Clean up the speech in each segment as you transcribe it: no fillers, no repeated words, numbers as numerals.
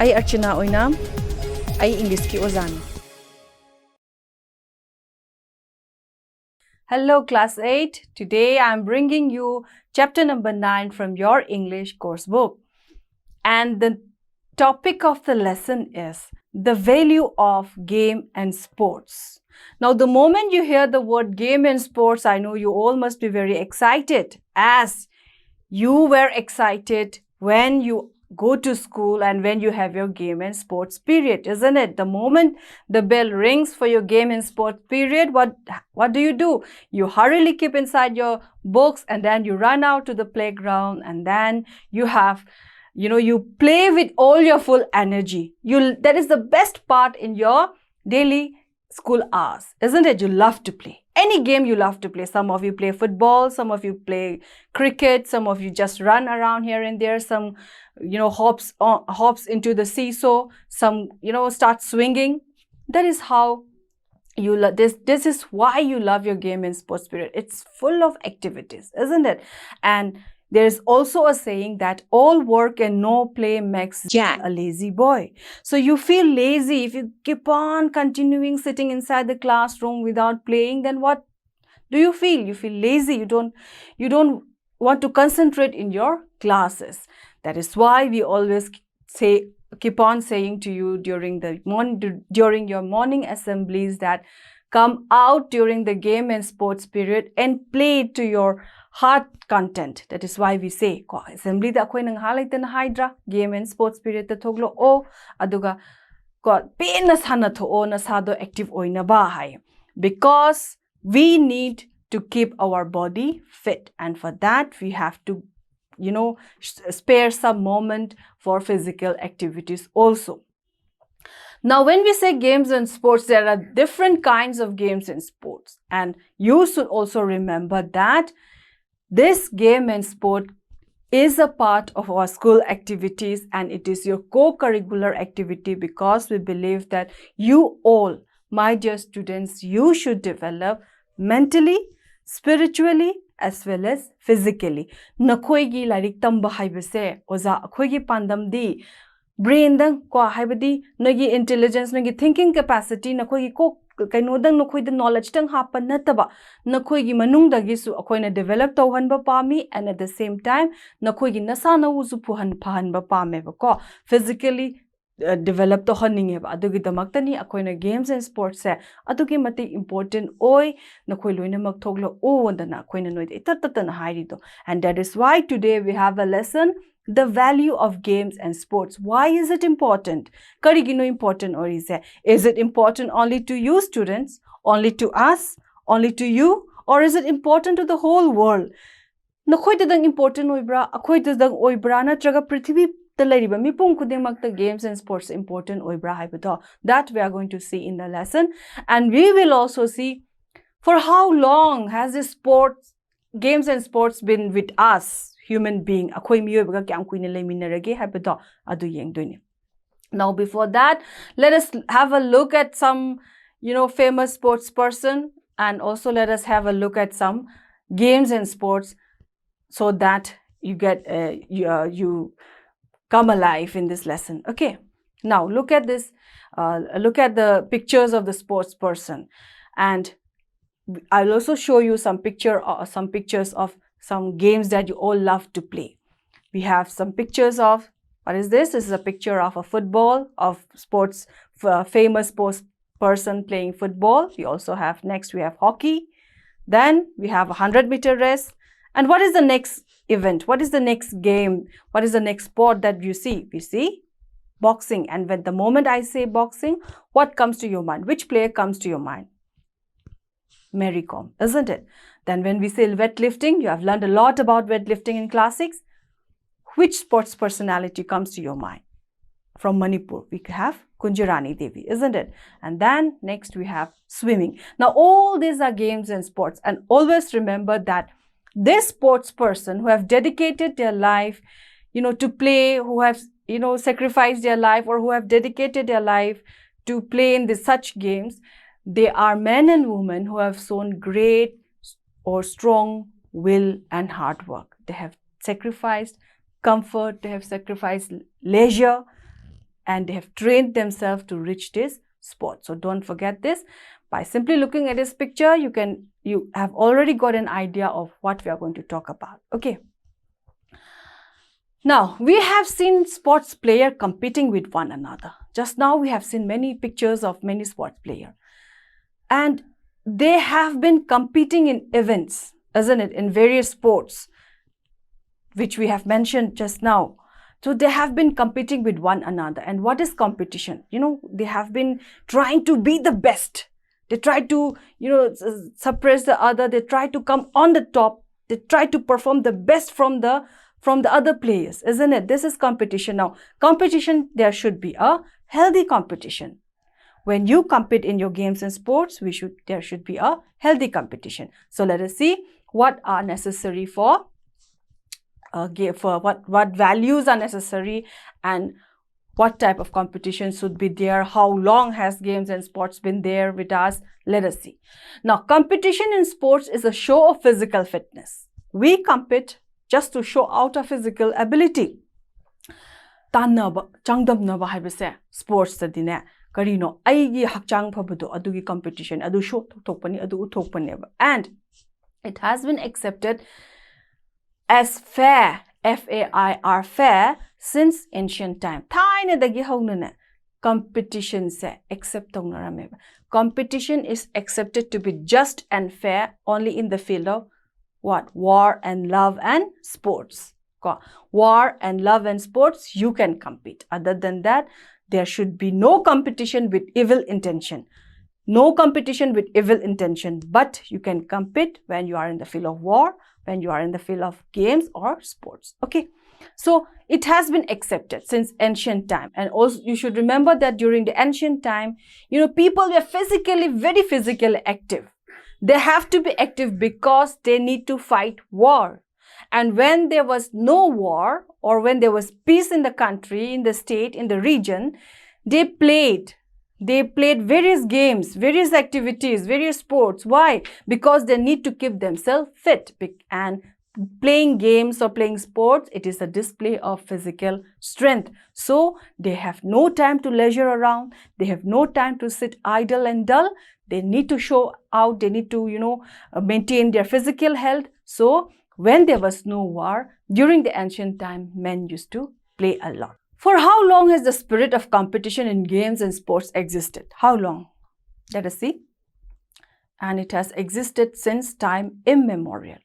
Ay Archana Oinam, ay English ki Ozani. Hello class 8. Today I am bringing you chapter number 9 from your English course book. And the topic of the lesson is the value of game and sports. Now the moment you hear the word game and sports, I know you all must be very excited, as you were excited when you go to school and when you have your game and sports period, isn't it? The moment the bell rings for your game and sports period, what do? You hurriedly keep inside your books and then you run out to the playground, and then you have, you play with all your full energy. That is the best part in your daily school hours, isn't it? You love to play. Any game you love to play. Some of you play football, some of you play cricket, some of you just run around here and there, some, hops into the seesaw, some, start swinging. That is how you love this is why you love your game and sports period. It's full of activities, isn't it? And there's also a saying that all work and no play makes Jack a lazy boy. So you feel lazy if you keep on continuing sitting inside the classroom without playing, then what do you feel? You feel lazy. You don't want to concentrate in your classes. That is why we always keep on saying to you during your morning assemblies that come out during the game and sports period and play to your heart content. That is why we say assembly da akoi nang halaitan hydra game and sports period ta thoglo o aduga pen na sana tho o na sado active oina ba hai, because we need to keep our body fit, and for that we have to spare some moment for physical activities also. Now, when we say games and sports, there are different kinds of games and sports, and you should also remember that this game and sport is a part of our school activities, and it is your co-curricular activity, because we believe that you all, my dear students, you should develop mentally, spiritually, as well as physically. Nakoigi larik tamba haibase oza akoigi pandam di brain dang ko haibadi nagi intelligence nagi thinking capacity nakoigi ko kainodang nakoi the knowledge tang hapan nataba nakoi gi manung dagi su akoi na develop tauhan ba pami, and at the same time nakoi gi nasa na uzu phan ba pame ba ko physically develop to honing ba adugi damakta ni akoi na games and sports se adugi mate important oi nakoi loina mak thoglo o wandana akoi na noide itatata na hairi do. And that is why today we have a lesson, the value of games and sports. Why is it important? Karigino important or is it important only to you students, only to us, only to you, or is it important to the whole world? Nakoi tadang important oibra, akoi tadang oibra na traga prithvi talariba mipung kudingmakta games and sports important oibra haibado. That we are going to see in the lesson, and we will also see for how long has this games and sports been with us human being. Now before that, let us have a look at some famous sports person, and also let us have a look at some games and sports, so that you get you come alive in this lesson. Okay, now look at this, look at the pictures of the sports person, and I'll also show you some pictures of some games that you all love to play. We have some pictures of, what is this? This is a picture of a football, of sports, famous sports person playing football. We also have, next we have hockey. Then we have 100-meter race. And what is the next event? What is the next game? What is the next sport that you see? We see boxing. And when the moment I say boxing, what comes to your mind? Which player comes to your mind? Mary Kom, isn't it? Then when we say weightlifting, you have learned a lot about weightlifting in class 6. Which sports personality comes to your mind? From Manipur, we have Kunjarani Devi, isn't it? And then next we have swimming. Now all these are games and sports, and always remember that this sports person who have dedicated their life, to play, who have, sacrificed their life, or who have dedicated their life to play in such games, they are men and women who have shown great or strong will and hard work. They have sacrificed comfort, they have sacrificed leisure, and they have trained themselves to reach this spot. So don't forget this. By simply looking at this picture, you have already got an idea of what we are going to talk about. Okay. Now, we have seen sports players competing with one another. Just now, we have seen many pictures of many sports players. And they have been competing in events, isn't it, in various sports, which we have mentioned just now. So they have been competing with one another. And what is competition? You know, they have been trying to be the best. They try to, suppress the other. They try to come on the top. They try to perform the best from the other players, isn't it? This is competition. Now, competition, there should be a healthy competition. When you compete in your games and sports, there should be a healthy competition. So let us see what are necessary for what values are necessary and what type of competition should be there. How long has games and sports been there with us? Let us see. Now, competition in sports is a show of physical fitness. We compete just to show out our physical ability. Tanaba, changdamnaba haibase sports tadine karino aigi hakchang phabudo adugi competition adu show thokpani adu uthokpaneba, and it has been accepted as fair, FAIR, fair, since ancient time. Thaina dagi haunana competition se accept tongnarameba. Competition is accepted to be just and fair only in the field of what? War and love and sports. War and love and sports, you can compete. Other than that, there should be no competition with evil intention. No competition with evil intention, but you can compete when you are in the field of war, when you are in the field of games or sports. Okay, so it has been accepted since ancient time. And also you should remember that during the ancient time, people were very physically active. They have to be active because they need to fight war. And when there was no war, or when there was peace in the country, in the state, in the region, they played various games, various activities, various sports. Why? Because they need to keep themselves fit. And playing games or playing sports, it is a display of physical strength. So they have no time to leisure around. They have no time to sit idle and dull. They need to show out. They need to, maintain their physical health. So when there was no war, during the ancient time, men used to play a lot. For how long has the spirit of competition in games and sports existed? How long? Let us see. And it has existed since time immemorial.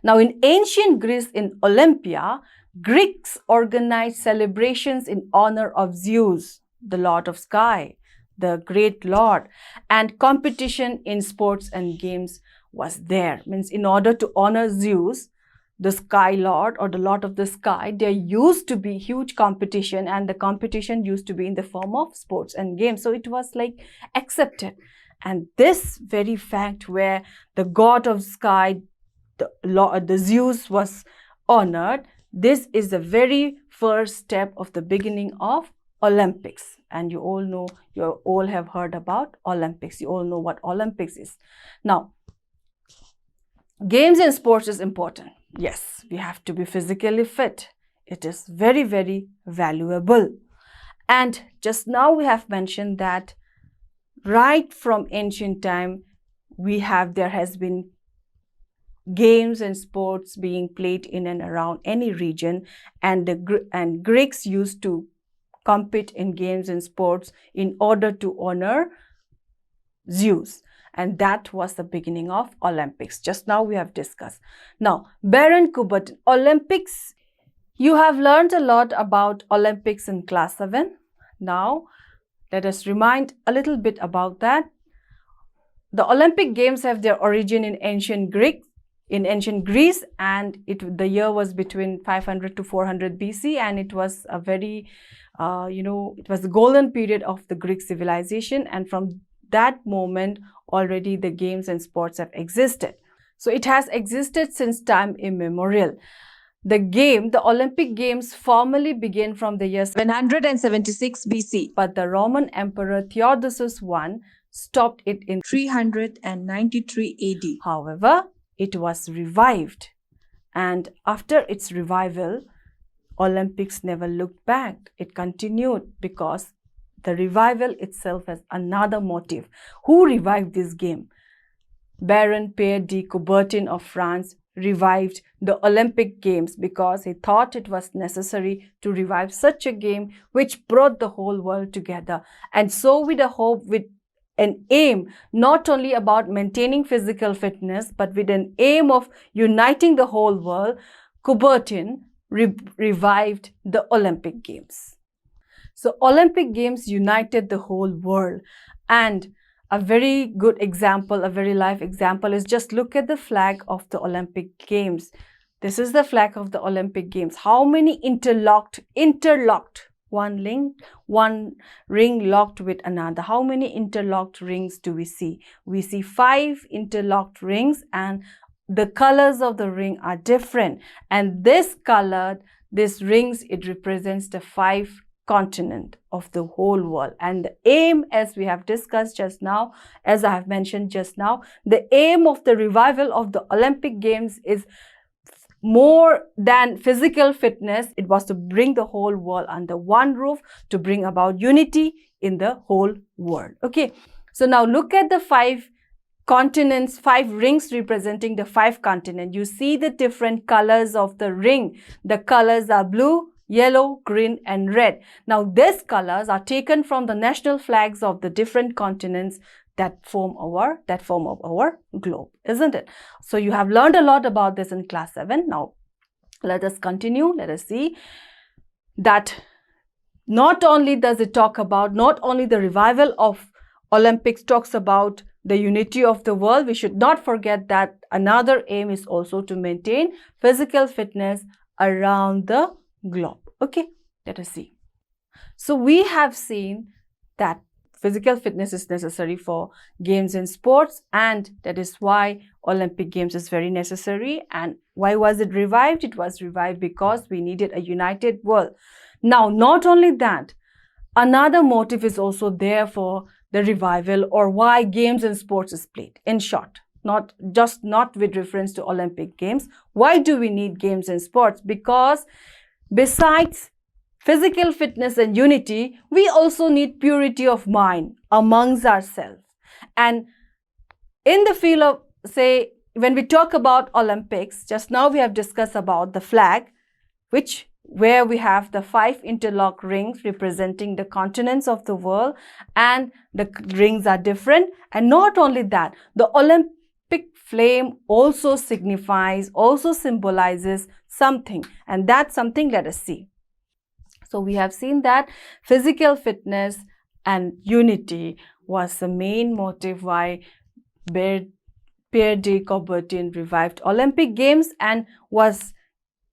Now, in ancient Greece, in Olympia, Greeks organized celebrations in honor of Zeus, the Lord of Sky, the great Lord, and competition in sports and games was there. Means in order to honor Zeus, the Sky Lord or the Lord of the Sky, there used to be huge competition, and the competition used to be in the form of sports and games. So it was like accepted. And this very fact where the God of Sky, the Zeus was honored, this is the very first step of the beginning of Olympics. And you all know, you all have heard about Olympics. You all know what Olympics is. Now, games and sports is important. Yes, we have to be physically fit. It is very, very valuable. And just now we have mentioned that right from ancient time, there has been games and sports being played in and around any region, and Greeks used to compete in games and sports in order to honor Zeus. And that was the beginning of Olympics. Just now we have discussed. Now, Baron Kubert, Olympics. You have learned a lot about Olympics in class 7. Now, let us remind a little bit about that. The Olympic Games have their origin in ancient Greece, and the year was between 500 to 400 BC, and it was a very, it was the golden period of the Greek civilization, and from that moment already the games and sports have existed. So it has existed since time immemorial. The Olympic Games formally began from the year 776 BC, but the Roman Emperor Theodosius I stopped it in 393 AD. However, it was revived, and after its revival, Olympics never looked back. It continued because the revival itself as another motive. Who revived this game? Baron Pierre de Coubertin of France revived the Olympic Games because he thought it was necessary to revive such a game which brought the whole world together. And so with a hope, with an aim not only about maintaining physical fitness, but with an aim of uniting the whole world, Coubertin revived the Olympic Games. So Olympic Games united the whole world. And a very good example, a very live example is just look at the flag of the Olympic Games. This is the flag of the Olympic Games. How many interlocked, one ring locked with another. How many interlocked rings do we see? We see 5 interlocked rings, and the colors of the ring are different. And this rings, it represents the 5 continent of the whole world. And the aim, as we have discussed just now, as I have mentioned just now, the aim of the revival of the Olympic Games is more than physical fitness. It was to bring the whole world under one roof, to bring about unity in the whole world. Okay, so now look at the 5 continents, 5 rings representing the 5 continents. You see the different colors of the ring. The colors are blue, yellow, green and red. Now these colors are taken from the national flags of the different continents that form our globe, isn't it? So you have learned a lot about this in class 7. Now let us continue. Let us see that not only does it talk about, not only the revival of Olympics talks about the unity of the world, we should not forget that another aim is also to maintain physical fitness around the globe. Okay, let us see. So we have seen that physical fitness is necessary for games and sports, and that is why Olympic Games is very necessary. And why was it revived? It was revived because we needed a united world. Now, not only that, another motive is also there for the revival, or why games and sports is played. In short, not with reference to Olympic Games. Why do we need games and sports? Because besides physical fitness and unity, we also need purity of mind amongst ourselves. And in the field of, say, when we talk about Olympics, just now we have discussed about the flag, where we have the 5 interlocked rings representing the continents of the world, and the rings are different. And not only that, the Olympic flame also symbolizes something, and that something, let us see. So we have seen that physical fitness and unity was the main motive why Pierre de Coubertin revived Olympic Games. And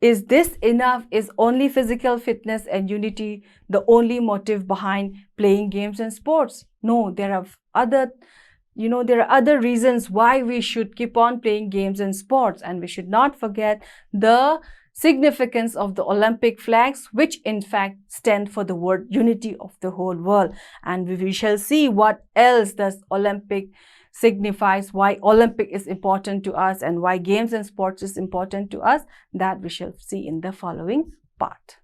is this enough? Is only physical fitness and unity the only motive behind playing games and sports? No, there are other reasons why we should keep on playing games and sports. And we should not forget the significance of the Olympic flags, which in fact stand for the word unity of the whole world. And we shall see what else does Olympic signifies, why Olympic is important to us, and why games and sports is important to us. That we shall see in the following part.